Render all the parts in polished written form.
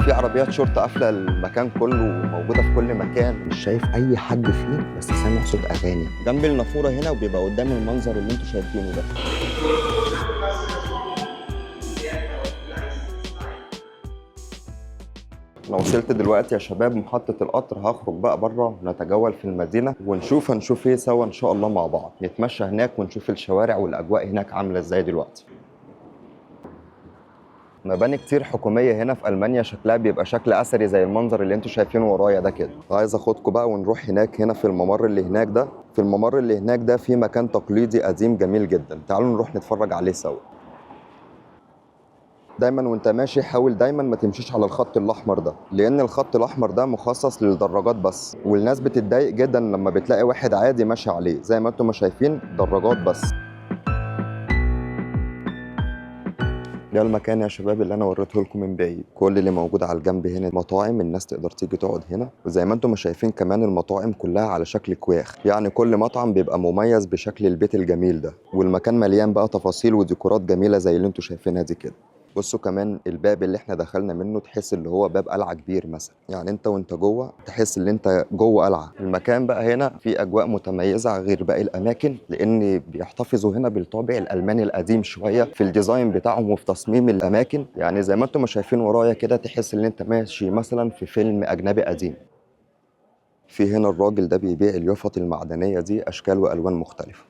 في عربيات شرطه قافله المكان كله وموجوده في كل مكان. مش شايف اي حد فيه، بس سامع صوت اغاني جنب النافوره هنا وبيبقى قدام المنظر اللي انتوا شايفينه ده. انا وصلت دلوقتي يا شباب محطة القطر، هخرج بقى بره نتجول في المدينة هنشوف ايه سوا ان شاء الله مع بعض. نتمشى هناك ونشوف الشوارع والاجواء هناك عاملة ازاي دلوقتي. مباني كتير حكومية هنا في ألمانيا شكلها بيبقى شكل أثري زي المنظر اللي انتوا شايفينه ورايا ده كده. عايز اخدكم بقى ونروح هناك. هنا في الممر اللي هناك ده، في مكان تقليدي قديم جميل جدا. تعالوا نروح نتفرج عليه سوا. دايما وانت ماشي حاول دايما ما تمشيش على الخط الاحمر ده، لان الخط الاحمر ده مخصص للدراجات بس، والناس بتتضايق جدا لما بتلاقي واحد عادي ماشي عليه. زي ما انتم ما شايفين دراجات بس. ده المكان يا شباب اللي انا وريته لكم من بعيد. كل اللي موجود على الجنب هنا مطاعم، الناس تقدر تيجي تقعد هنا. وزي ما انتم ما شايفين كمان المطاعم كلها على شكل كواخ، يعني كل مطعم بيبقى مميز بشكل البيت الجميل ده. والمكان مليان بقى تفاصيل وديكورات جميله زي اللي انتم شايفينها دي كده. بصوا كمان الباب اللي احنا دخلنا منه، تحس اللي هو باب قلعه كبير مثلا، يعني انت وانت جوه تحس ان انت جوه قلعه. المكان بقى هنا فيه اجواء متميزه غير باقي الاماكن، لان بيحتفظوا هنا بالطابع الالماني القديم شويه في الديزاين بتاعهم وفي تصميم الاماكن. يعني زي ما انتم ما شايفين ورايا كده، تحس ان انت ماشي مثلا في فيلم اجنبي قديم. في هنا الراجل ده بيبيع اليافط المعدنيه دي اشكال والوان مختلفه.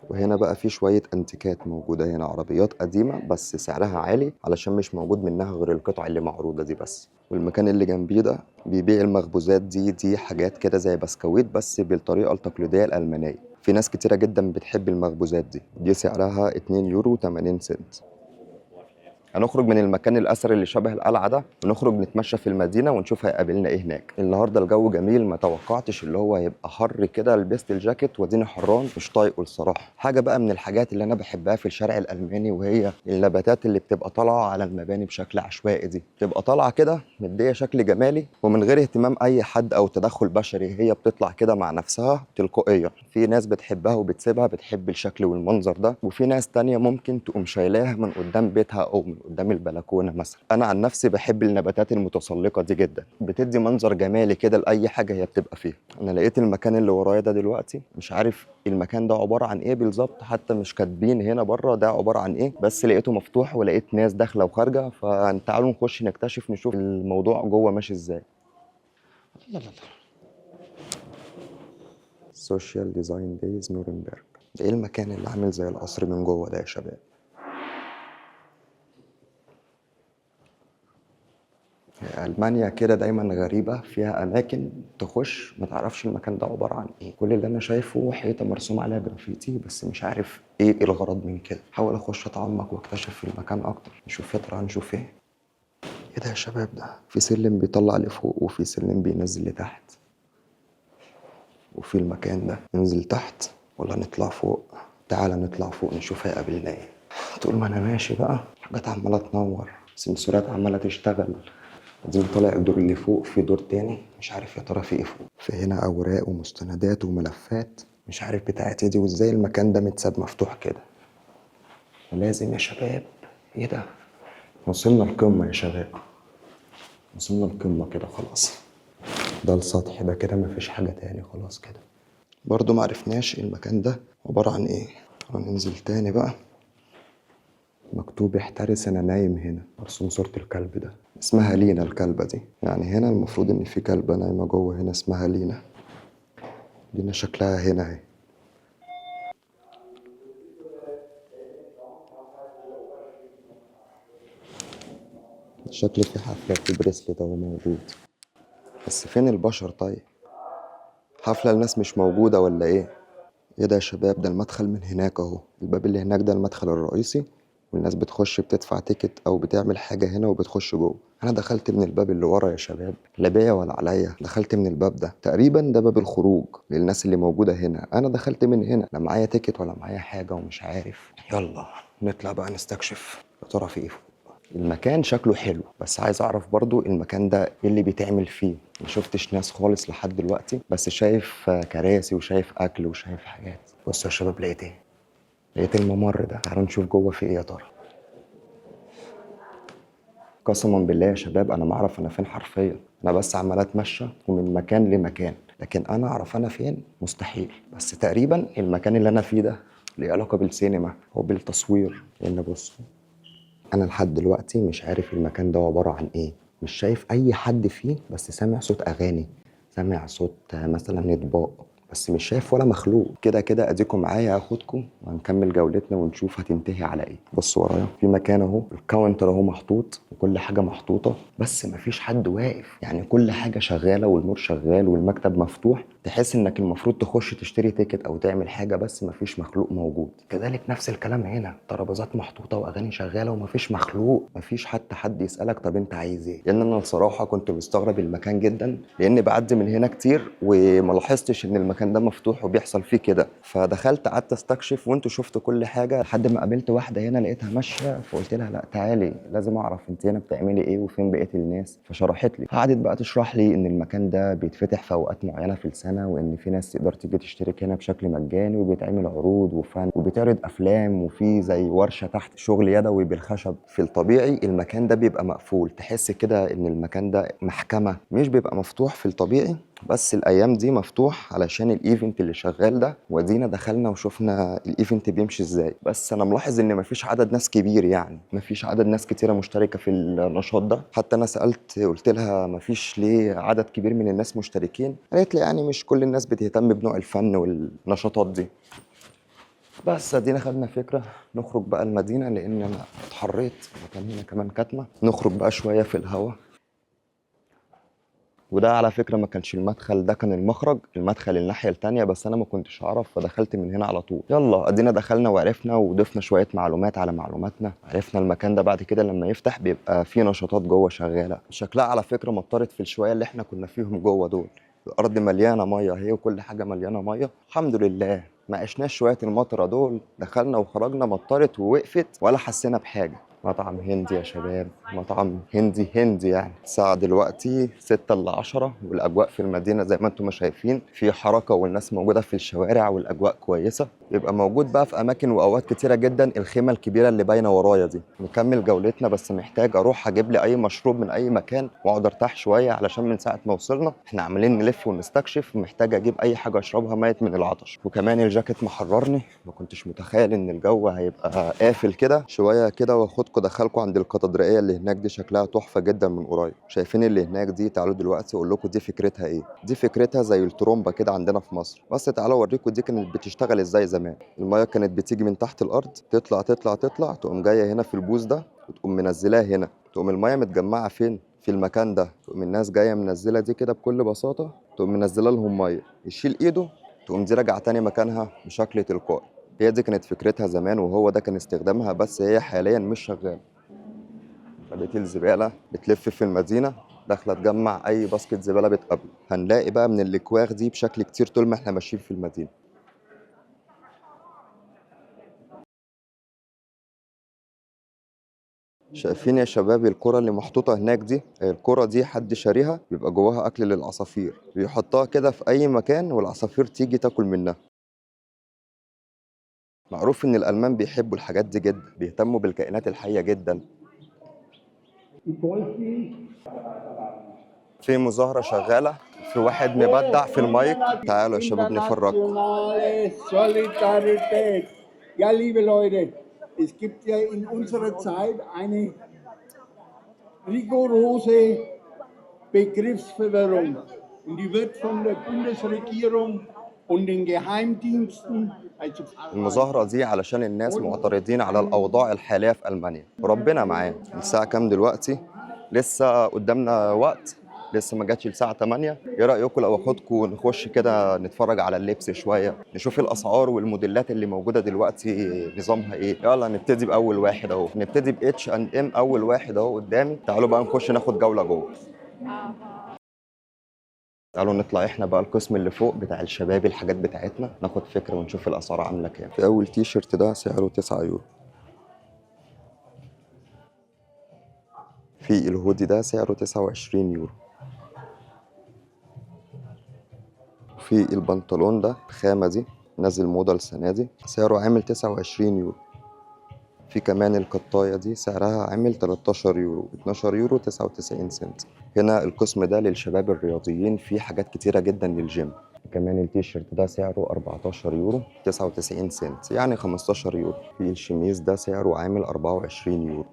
وهنا بقى في شوية انتيكات موجودة هنا، عربيات قديمة بس سعرها عالي علشان مش موجود منها غير القطع اللي معروضة دي بس. والمكان اللي جنبيه ده بيبيع المخبوزات دي حاجات كده زي بسكويت بس بالطريقة التقليدية الألمانية. في ناس كتيرة جدا بتحب المخبوزات دي سعرها 2 يورو 80 سنت. هنخرج من المكان الاثري اللي شبه القلعه ده ونخرج نتمشى في المدينه ونشوف هيقابلنا ايه هناك. النهارده الجو جميل، ما توقعتش اللي هو هيبقى حر كده. لبست الجاكيت واديني حران مش طايقه الصراحه. حاجه بقى من الحاجات اللي انا بحبها في الشارع الالماني، وهي النباتات اللي بتبقى طالعه على المباني بشكل عشوائي دي. بتبقى طالعه كده مديه شكل جمالي ومن غير اهتمام اي حد او تدخل بشري. هي بتطلع كده مع نفسها تلقائيا. في ناس بتحبها وبتسيبها، بتحب الشكل والمنظر ده. وفي ناس تانية ممكن تقوم شايلاها من قدام بيتها او من قدام البلكونه مثلا. انا عن نفسي بحب النباتات المتسلقه دي جدا، بتدي منظر جمالي كده لاي حاجه هي بتبقى فيها. انا لقيت المكان اللي ورايا ده دلوقتي، مش عارف المكان ده عباره عن ايه بالظبط، حتى مش كاتبين هنا بره ده عباره عن ايه، بس لقيته مفتوح ولقيت ناس داخله وخارجه. فتعالوا نخش نكتشف نشوف الموضوع جوه ماشي ازاي. لا لا لا. سوشيال ديزاين دايز نورنبرج. ده ايه المكان اللي عامل زي القصر من جوه ده يا شباب؟ ألمانيا كده دايما غريبة، فيها أماكن تخش ما تعرفش المكان ده عبارة عن إيه. كل اللي أنا شايفه حيطة مرسوم عليها جرافيتي، بس مش عارف إيه الغرض من كده. حاول أخش أتعمق وأكتشف في المكان أكتر، نشوف يا ترى هنشوف إيه. إيه ده يا شباب؟ ده في سلم بيطلع لفوق وفي سلم بينزل لتحت. وفي المكان ده ننزل تحت ولا نطلع فوق؟ تعالى نطلع فوق نشوف هيقابلنا إيه. طول ما أنا ماشي بقى حاجات عمالة تنور، سنسورات عمالة تشتغل. بعدين طالع الدور اللي فوق، في دور تاني مش عارف يا ترى في ايه فوق. في هنا اوراق ومستندات وملفات مش عارف بتاعت ايه دي، وازاي المكان ده متساب مفتوح كده. لازم يا شباب. ايه ده؟ وصلنا القمة يا شباب، وصلنا القمة كده خلاص. ده السطح ده كده مفيش حاجة تاني خلاص كده. برضو معرفناش المكان ده عبارة عن ايه. هننزل تاني بقى. مكتوب احترس انا نايم هنا، مرسوم صورة الكلب ده. اسمها لينا الكلبة دي، يعني هنا المفروض ان في كلبة نايمة جوه هنا اسمها لينا. لينا شكلها هنا اهي. شكل في حفلة في بريسلت اهو موجود، بس فين البشر طيب؟ حفلة الناس مش موجودة ولا ايه؟ ايه ده يا شباب؟ ده المدخل من هناك اهو. الباب اللي هناك ده المدخل الرئيسي، والناس بتخش بتدفع تيكت او بتعمل حاجة هنا وبتخش جوه. انا دخلت من الباب اللي ورا يا شباب، لا بيا ولا عليا. دخلت من الباب ده، تقريبا ده باب الخروج للناس اللي موجودة هنا. انا دخلت من هنا، لا معايا تيكت ولا معايا حاجة ومش عارف. يلا نطلع بقى نستكشف يا ترى في ايه فوق. المكان شكله حلو، بس عايز اعرف برضو المكان ده ايه اللي بيتعمل فيه. ما شفتش ناس خالص لحد دلوقتي، بس شايف كراسي وشايف اكل وشايف حاجات. بصوا يا شباب لقيت ايه؟ لقيت الممر ده. تعالوا نشوف جوه في ايه يا ترى. قسما بالله يا شباب انا ما اعرف انا فين حرفيا. انا بس عمال اتمشى ومن مكان لمكان، لكن انا اعرف انا فين مستحيل. بس تقريبا المكان اللي انا فيه ده ليه علاقه بالسينما او بالتصوير، لان بص انا لحد دلوقتي مش عارف المكان ده عباره عن ايه. مش شايف اي حد فيه، بس سامع صوت اغاني، سامع صوت مثلا اطباق، بس مش شايف ولا مخلوق. كده كده اديكم معايا هاخدكم وهنكمل جولتنا ونشوف هتنتهي على ايه. بص ورايا في مكان اهو، الكاونتر اهو محطوط وكل حاجه محطوطه، بس مفيش حد واقف. يعني كل حاجه شغاله والنور شغال والمكتب مفتوح، تحس انك المفروض تخش تشتري تيكت او تعمل حاجه، بس مفيش مخلوق موجود. كذلك نفس الكلام هنا، ترابيزات محطوطه واغاني شغاله ومفيش مخلوق، مفيش حتى حد يسالك طب انت عايز ايه. لان انا الصراحه كنت مستغرب المكان جدا، لان بعدي من هنا كتير وما لاحظتش ان المكان ده مفتوح وبيحصل فيه كده. فدخلت قعدت استكشف وانتوا شفتوا كل حاجه، لحد ما قابلت واحده هنا لقيتها ماشيه، فقلت لها لا تعالي لازم اعرف انت هنا بتعملي ايه وفين بقيه الناس. فشرحت لي، قعدت بقى تشرح لي ان المكان ده بيتفتح في اوقات معينه في السنه، وان في ناس تقدر تيجي تشترك هنا بشكل مجاني، وبيتعمل عروض وفن وبتعرض افلام، وفي زي ورشه تحت شغل يدوي بالخشب. في الطبيعي المكان ده بيبقى مقفول، تحس كده ان المكان ده محكمه، مش بيبقى مفتوح في الطبيعي، بس الايام دي مفتوح علشان الايفنت اللي شغال ده. ودينا دخلنا وشفنا الايفنت بيمشي ازاي. بس انا ملاحظ ان مفيش عدد ناس كبير، يعني مفيش عدد ناس كتيره مشتركه في النشاط ده. حتى انا سالت قلت لها مفيش ليه عدد كبير من الناس مشتركين، قالت لي يعني مش كل الناس بتهتم بنوع الفن والنشاطات دي. بس ادينا خدنا فكره نخرج بقى المدينه، لان انا اتحريت، وكان هنا كمان كتمه. نخرج بقى شويه في الهواء. وده على فكرة ما كانش المدخل، ده كان المخرج، المدخل الناحية التانية، بس أنا ما كنتش أعرف فدخلت من هنا على طول. يلا أدينا دخلنا وعرفنا وضفنا شوية معلومات على معلوماتنا. عرفنا المكان ده بعد كده لما يفتح بيبقى فيه نشاطات جوه شغالة. شكلها على فكرة مطرت في الشوية اللي احنا كنا فيهم جوه دول. الأرض مليانة مية اهي وكل حاجة مليانة مية الحمد لله. ما عشناش شوية المطرة دول، دخلنا وخرجنا مطرت ووقفت ولا حسينا بحاجة. مطعم هندي يا شباب، مطعم هندي هندي. يعني الساعة دلوقتي 6 ل10 والأجواء في المدينة زي ما انتم ما شايفين، في حركة والناس موجودة في الشوارع والأجواء كويسة. يبقى موجود بقى في أماكن وأوقات كتيرة جدا الخيمة الكبيرة اللي باينة ورايا دي. نكمل جولتنا، بس محتاج أروح أجيب لي أي مشروب من أي مكان وأقعد أرتاح شوية، علشان من ساعة ما وصلنا إحنا عمالين نلف ونستكشف، ومحتاج أجيب أي حاجة أشربها ميت من العطش. وكمان الجاكيت محررني، ما كنتش متخيل إن الجو هيبقى قافل كده شوية كده. واخدكم دخلكم عند الكاتدرائية اللي هناك دي، شكلها تحفة جدا من قريب. شايفين اللي هناك دي؟ تعالوا دلوقتي أقول لكم دي فكرتها إيه. دي فكرتها زي الترومبة كده عندنا في مصر، بس تعالوا أوريكم دي كانت بتشتغل إزاي زمان. المية كانت بتيجي من تحت الأرض، تطلع تطلع تطلع، تقوم جاية هنا في البوز ده وتقوم منزلاها هنا، تقوم المية متجمعة فين؟ في المكان ده. تقوم الناس جاية منزلة دي كده بكل بساطة، تقوم منزلة لهم مية، يشيل إيده تقوم دي راجعة تاني مكانها بشكل تلقائي. هي دي كانت فكرتها زمان وهو ده كان استخدامها، بس هي حاليا مش شغالة. بقيت الزبالة بتلف في المدينة، داخلة تجمع أي باسكت زبالة بتقابله. هنلاقي بقى من الأكواخ دي بشكل كتير طول ما احنا ماشيين في المدينة. شايفين يا شباب الكرة اللي محطوطة هناك دي؟ الكرة دي حد شاريها بيبقى جواها أكل للعصافير، بيحطها كده في أي مكان والعصافير تيجي تاكل منها. معروف إن الألمان بيحبوا الحاجات دي جدا، بيهتموا بالكائنات الحية جدا. في مظاهرة شغالة، في واحد مبدع في المايك. تعالوا يا شباب نفرجكم. Solidarität. Ja, liebe Leute, es gibt ja in unserer Zeit eine rigorose Begriffsverwirrung. Und die wird von der Bundesregierung und den Geheimdiensten, also المظاهرة دي علشان الناس معترضين على الأوضاع الحالية في ألمانيا. وربنا معاه. الساعة كام دلوقتي؟ لسه قدامنا وقت، لسه ما جاتش الساعة 8. ايه رأيكم لو اخدكم نخش كده نتفرج على اللبس شوية، نشوف الأسعار والموديلات اللي موجودة دلوقتي نظامها ايه؟ يلا نبتدي بأول واحد اهو، نبتدي ب H&M. أول واحد اهو قدامي. تعالوا بقى نخش ناخد جولة جوه. تعالوا نطلع احنا بقى القسم اللي فوق بتاع الشباب، الحاجات بتاعتنا، ناخد فكرة ونشوف الأسعار عاملة كام. في أول تي شيرت ده سعره 9 يورو. في الهودي ده سعره 29 يورو. في البنطلون ده الخامة دي نازل موضة السنة دي، سعره عامل 29 يورو. في كمان القطاية دي سعرها عامل 13 يورو، 12 يورو 99 سنت. هنا القسم ده للشباب الرياضيين، فيه حاجات كتيرة جدا للجيم. كمان التيشيرت ده سعره 14 يورو 99 سنت، يعني 15 يورو. في الشميز ده سعره عامل 24 يورو.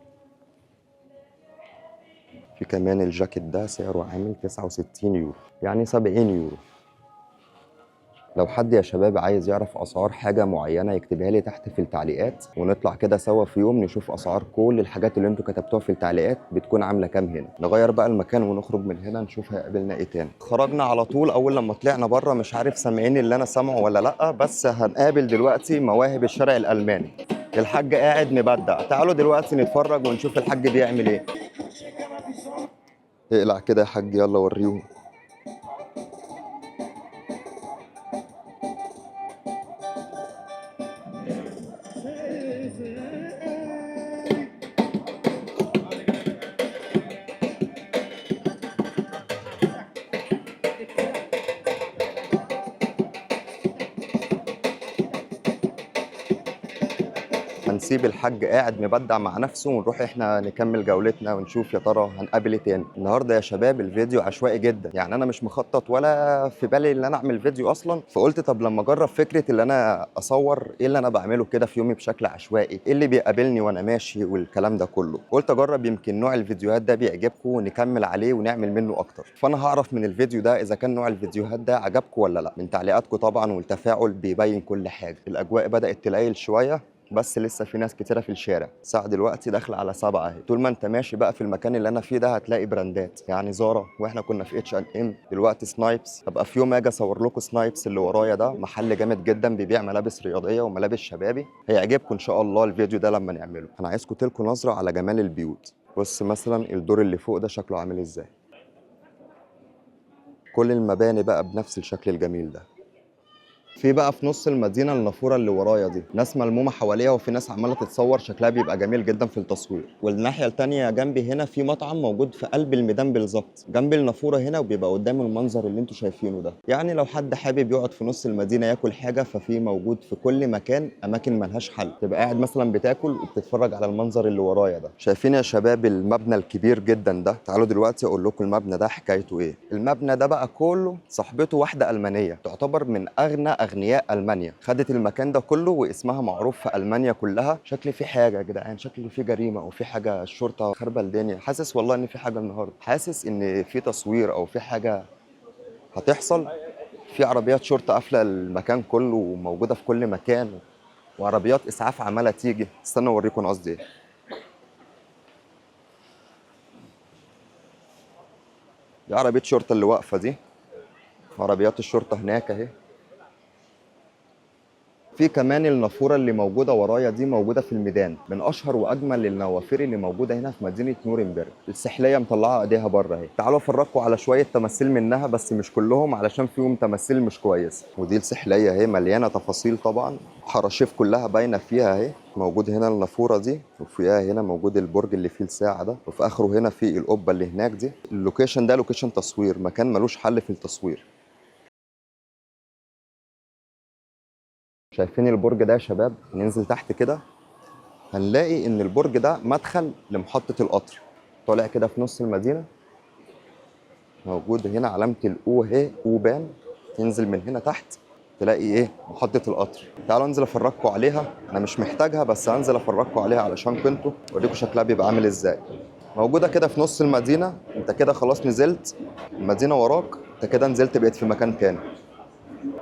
في كمان الجاكيت ده سعره عامل 69 يورو، يعني 70 يورو. لو حد يا شباب عايز يعرف اسعار حاجه معينه يكتبها لي تحت في التعليقات، ونطلع كده سوا في يوم نشوف اسعار كل الحاجات اللي انتوا كتبتوها في التعليقات بتكون عامله كام هنا. نغير بقى المكان ونخرج من هنا نشوف هيقابلنا ايه تاني. خرجنا على طول، اول لما طلعنا بره مش عارف سامعين اللي انا سامعه ولا لا، بس هنقابل دلوقتي مواهب الشارع الالماني. الحاج قاعد مبدع، تعالوا دلوقتي نتفرج ونشوف الحاج بيعمل ايه. اقلع كده يا حاج، يلا وريهم. هنسيب الحاج قاعد مبدع مع نفسه ونروح احنا نكمل جولتنا ونشوف يا ترى هنقابل ايه تاني. النهارده يا شباب الفيديو عشوائي جدا، يعني انا مش مخطط ولا في بالي ان انا اعمل فيديو اصلا، فقلت طب لما اجرب فكره اللي انا اصور ايه اللي انا بعمله كده في يومي بشكل عشوائي، ايه اللي بيقابلني وانا ماشي والكلام ده كله. قلت اجرب يمكن نوع الفيديوهات ده بيعجبكم ونكمل عليه ونعمل منه اكتر. فانا هعرف من الفيديو ده اذا كان نوع الفيديوهات ده عجبكم ولا لا، من تعليقاتكم طبعا، والتفاعل بيبين كل حاجه. الاجواء بدات تليل شويه بس لسه في ناس كتيره في الشارع. الساعه دلوقتي داخله على 7 اهي. طول ما انت ماشي بقى في المكان اللي انا فيه ده هتلاقي براندات، يعني زارا، واحنا كنا في H&M، دلوقتي سنايبس. هبقى في يوم اجي اصور لكم سنايبس اللي ورايا ده، محل جامد جدا بيبيع ملابس رياضيه وملابس شبابي، هيعجبكم ان شاء الله الفيديو ده لما نعمله. انا عايزكم تلقوا نظره على جمال البيوت. بص مثلا الدور اللي فوق ده شكله عامل ازاي، كل المباني بقى بنفس الشكل الجميل ده. في بقى في نص المدينه النافوره اللي ورايا دي ناس ملمومه حواليها وفي ناس عماله تتصور، شكلها بيبقى جميل جدا في التصوير. والناحيه التانيه جنبي هنا في مطعم موجود في قلب الميدان بالظبط جنب النافوره هنا، وبيبقى قدام المنظر اللي انتوا شايفينه ده. يعني لو حد حابب يقعد في نص المدينه ياكل حاجه، ففي موجود في كل مكان اماكن ملهاش حل، تبقى قاعد مثلا بتاكل وبتتفرج على المنظر اللي ورايا ده. شايفين يا شباب المبنى الكبير جدا ده؟ تعالوا دلوقتي اقول لكم المبنى ده حكايته ايه. المبنى ده بقى كله صاحبته واحده المانيه، تعتبر من اغنى اغنياء المانيا، خدت المكان ده كله واسمها معروف في المانيا كلها. شكل في حاجه يا جدعان، شكل في جريمه او في حاجه، الشرطه خربه الدنيا. حاسس والله ان في حاجه النهارده، حاسس ان في تصوير او في حاجه هتحصل. في عربيات شرطه قافله المكان كله وموجوده في كل مكان، وعربيات اسعاف عماله تيجي. استنوا اوريكم قصدي ايه. دي عربيه شرطه اللي واقفه دي، عربيات الشرطه هناك اهي. في كمان النافوره اللي موجوده ورايا دي موجوده في الميدان، من اشهر واجمل النوافير اللي موجوده هنا في مدينه نورنبرج. السحليه مطلعه ايديها بره اهي. تعالوا افرجكم على شويه تماثيل منها، بس مش كلهم علشان فيهم تماثيل مش كويس. ودي السحليه اهي مليانه تفاصيل طبعا، حراشيف كلها باينه فيها اهي. موجود هنا النافوره دي، وفيها هنا موجود البرج اللي فيه الساعه ده، وفي اخره هنا في القبه اللي هناك دي. اللوكيشن ده لوكيشن تصوير، مكان ملوش حل في التصوير. شايفين البرج ده يا شباب؟ ننزل تحت كده هنلاقي ان البرج ده مدخل لمحطة القطر، طالع كده في نص المدينة. موجود هنا علامة الاو اهي، اوبان. تنزل من هنا تحت تلاقي ايه؟ محطة القطر. تعالوا انزل افرجكم عليها، انا مش محتاجها بس هنزل افرجكم عليها علشان كنتوا اوريكم شكلها بيبقى عامل ازاي. موجودة كده في نص المدينة، انت كده خلاص نزلت المدينة وراك، انت كده نزلت بقيت في مكان تاني.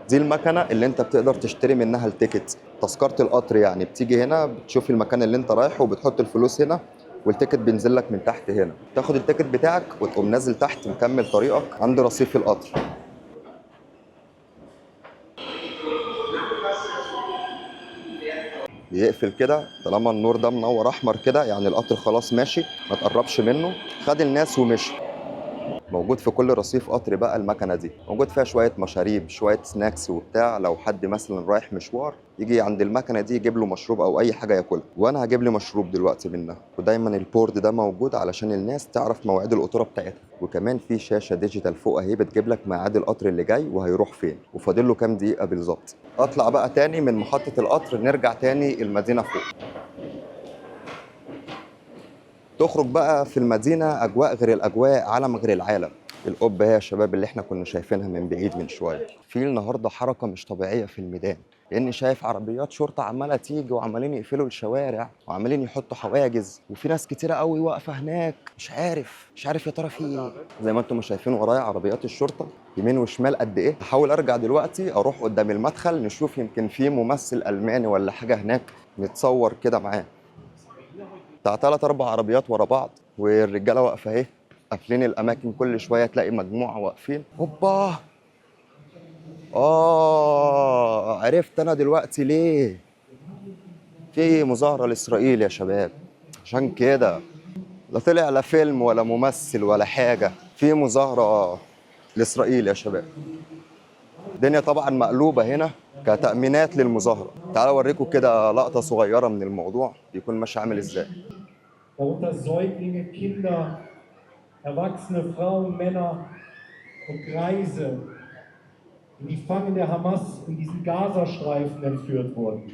دي المكنه اللي انت بتقدر تشتري منها التيكت، تذكره القطر يعني. بتيجي هنا بتشوف المكان اللي انت رايحه وبتحط الفلوس هنا، والتيكت بينزل لك من تحت هنا. تاخد التيكت بتاعك وتقوم نازل تحت مكمل طريقك عند رصيف القطر. بيقفل كده طالما النور ده منور احمر كده، يعني القطر خلاص ماشي، ما تقربش منه. خد الناس ومشي. موجود في كل رصيف قطر بقى المكنه دي، موجود فيها شويه مشاريب، شويه سناكس وبتاع. لو حد مثلا رايح مشوار يجي عند المكنه دي يجيب له مشروب او اي حاجه ياكلها، وانا هجيب لي مشروب دلوقتي منها. ودايما البورد ده موجود علشان الناس تعرف مواعيد القطوره بتاعتها. وكمان في شاشه ديجيتال فوق اهي بتجيب لك ميعاد القطر اللي جاي وهيروح فين وفاضل له كام دقيقه بالظبط. اطلع بقى تاني من محطه القطر، نرجع تاني المدينه فوق. تخرج بقى في المدينه اجواء غير الاجواء، عالم غير العالم. القبه هي يا شباب اللي احنا كنا شايفينها من بعيد من شويه. في النهارده حركه مش طبيعيه في الميدان، لاني شايف عربيات شرطه عماله تيجي وعمالين يقفلوا الشوارع وعمالين يحطوا حواجز، وفي ناس كتيره قوي واقفه هناك. مش عارف يا ترى في ايه. زي ما انتم شايفين ورايا عربيات الشرطه يمين وشمال قد ايه. هحاول ارجع دلوقتي اروح قدام المدخل نشوف يمكن في ممثل الماني ولا حاجه هناك نتصور كده معاه. بتاع 3 4 عربيات ورا بعض والرجاله واقفه اهي قافلين الاماكن. كل شويه تلاقي مجموعه واقفين. هوبا، عرفت انا دلوقتي ليه في مظاهره لاسرائيل يا شباب. عشان كده لا طلع لا فيلم ولا ممثل ولا حاجه، في مظاهره لاسرائيل يا شباب. الدنيا طبعا مقلوبه هنا كتامينات للمظاهره. تعالوا اوريكم كده لقطه صغيره من الموضوع بيكون ماشي عامل ازاي. Darunter Säuglinge, Kinder, erwachsene Frauen, Männer und Greise, in die Fangen der Hamas in diesen Gazastreifen entführt wurden.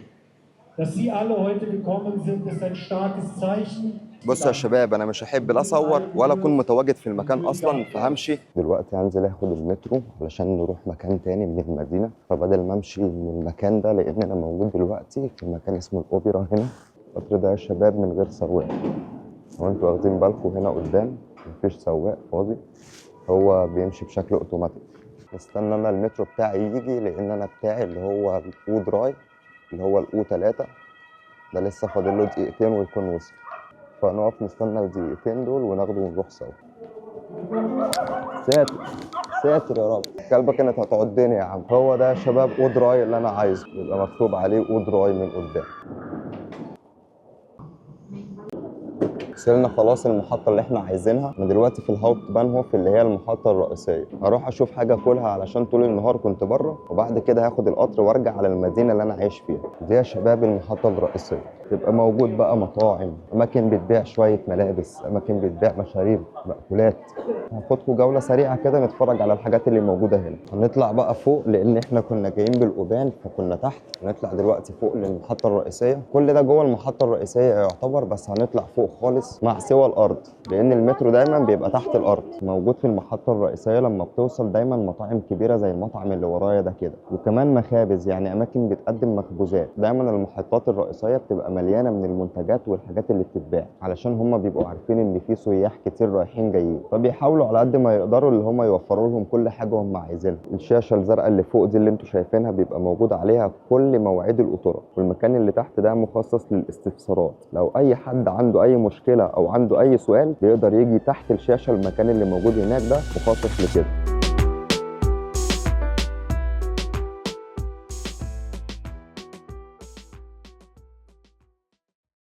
Dass Sie alle heute gekommen sind, ist ein starkes Zeichen. بصوا يا شباب، انا مش هحب لا اصور ولا اكون متواجد في المكان اصلا، فهمشي دلوقتي. هنزل اخد المترو علشان نروح مكان تاني من المدينه، فبدل ما امشي من المكان ده، لان انا موجود دلوقتي في مكان اسمه الاوبرا هنا. القطر ده يا شباب من غير سواق، لو انتوا واخدين بالكم هنا قدام مفيش سواق فاضي، هو بيمشي بشكل اوتوماتيك. استنى انا المترو بتاعي يجي، لان انا بتاعي اللي هو الاو دراي اللي هو الاو 3 ده لسه فاضل له دقيقتين ويكون وصل، فنقف نستنى الدقيقتين دول وناخده ونروح سوا. ساتر ساتر يا رب، كلبة كانت هتعضني يا عم. هو ده يا شباب او دراي اللي انا عايزه، يبقى مكتوب عليه او دراي من قدام. وصلنا خلاص المحطة اللي احنا عايزينها. انا دلوقتي في الهاوبت بانهوف اللي هي المحطة الرئيسية. هروح اشوف حاجة اكلها علشان طول النهار كنت بره، وبعد كده هاخد القطر وارجع على المدينة اللي انا عايش فيها. دي يا شباب المحطة الرئيسية. يبقى موجود بقى مطاعم، اماكن بتبيع شوية ملابس، اماكن بتبيع مشاريب، مأكولات. هاخدكم جولة سريعة كده نتفرج على الحاجات اللي موجودة هنا. هنطلع بقى فوق لان احنا كنا جايين بالقبان فكنا تحت. هنطلع دلوقتي فوق للمحطة الرئيسية. كل ده جوه المحطة الرئيسية يعتبر، بس هنطلع فوق خالص مع سوى الارض، لان المترو دايما بيبقى تحت الارض. موجود في المحطة الرئيسية لما بتوصل دايما مطاعم كبيرة زي المطعم اللي ورايا ده كده، وكمان مخابز يعني اماكن بتقدم مخبوزات. دايما المحطات الرئيسية بتبقى مليانة من المنتجات والحاجات اللي بتتباع، علشان هم بيبقوا عارفين ان في سياح كتير رايحين جايين، فبيحاولوا على قد ما يقدروا اللي هم يوفروا لهم كل حاجه هم عايزينها. الشاشه الزرقاء اللي فوق دي اللي انتم شايفينها بيبقى موجود عليها كل مواعيد القطورة، والمكان اللي تحت ده مخصص للاستفسارات. لو اي حد عنده اي مشكله او عنده اي سؤال بيقدر يجي تحت الشاشه. المكان اللي موجود هناك ده مخصص لكده.